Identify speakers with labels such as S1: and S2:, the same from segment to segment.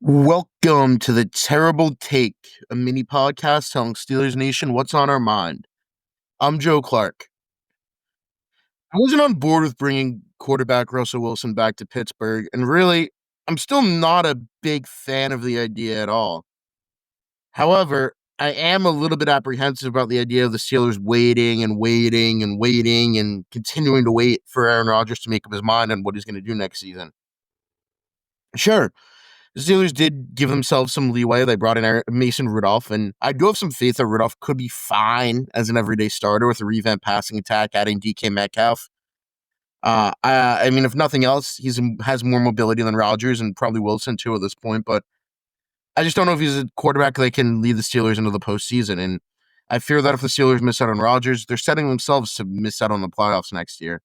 S1: Welcome to the Terrible Take, a mini podcast telling Steelers Nation what's on our mind. I'm Joe Clark. I wasn't on board with bringing quarterback Russell Wilson back to Pittsburgh, and really, I'm still not a big fan of the idea at all. However, I am a little bit apprehensive about the idea of the Steelers waiting and waiting and waiting and continuing to wait for Aaron Rodgers to make up his mind on what he's going to do next season. Sure, the Steelers did give themselves some leeway. They brought in Mason Rudolph, and I do have some faith that Rudolph could be fine as an everyday starter with a revamped passing attack, adding DK Metcalf. I mean, if nothing else, has more mobility than Rodgers and probably Wilson too at this point. But I just don't know if he's a quarterback that can lead the Steelers into the postseason. And I fear that if the Steelers miss out on Rodgers, they're setting themselves to miss out on the playoffs next year.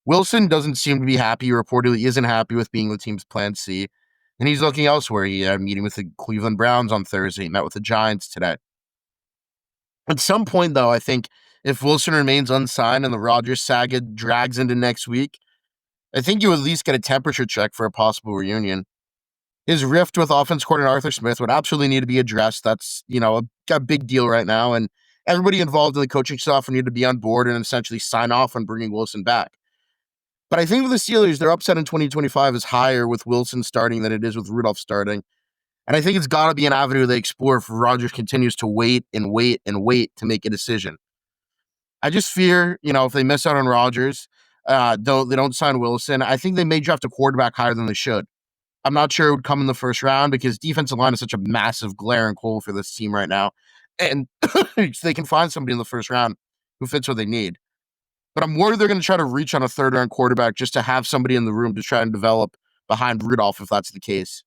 S1: Wilson doesn't seem to be happy. Reportedly, isn't happy with being the team's plan C, and he's looking elsewhere. He had a meeting with the Cleveland Browns on Thursday. He met with the Giants today. At some point, though, I think if Wilson remains unsigned and the Rodgers saga drags into next week, I think you at least get a temperature check for a possible reunion. His rift with offense coordinator Arthur Smith would absolutely need to be addressed. That's, a big deal right now, and everybody involved in the coaching staff would need to be on board and essentially sign off on bringing Wilson back. But I think with the Steelers, their upset in 2025 is higher with Wilson starting than it is with Rudolph starting. And I think it's got to be an avenue they explore if Rodgers continues to wait and wait and wait to make a decision. I just fear, if they miss out on Rodgers, they don't sign Wilson, I think they may draft a quarterback higher than they should. I'm not sure it would come in the first round because defensive line is such a massive glaring hole for this team right now. And they can find somebody in the first round who fits what they need. But I'm worried they're going to try to reach on a third round quarterback just to have somebody in the room to try and develop behind Rudolph if that's the case.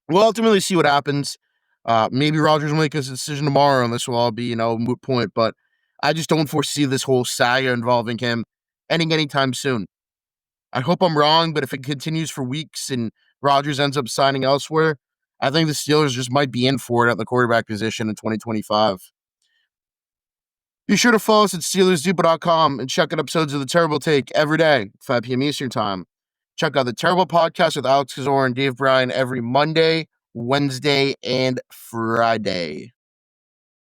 S1: We'll ultimately see what happens. Maybe Rodgers will make his decision tomorrow, and this will all be, a moot point. But I just don't foresee this whole saga involving him ending anytime soon. I hope I'm wrong, but if it continues for weeks and Rodgers ends up signing elsewhere, I think the Steelers just might be in for it at the quarterback position in 2025. Be sure to follow us at SteelersDepot.com and check out episodes of The Terrible Take every day, 5 p.m. Eastern Time. Check out The Terrible Podcast with Alex Kazor and Dave Bryan every Monday, Wednesday, and Friday.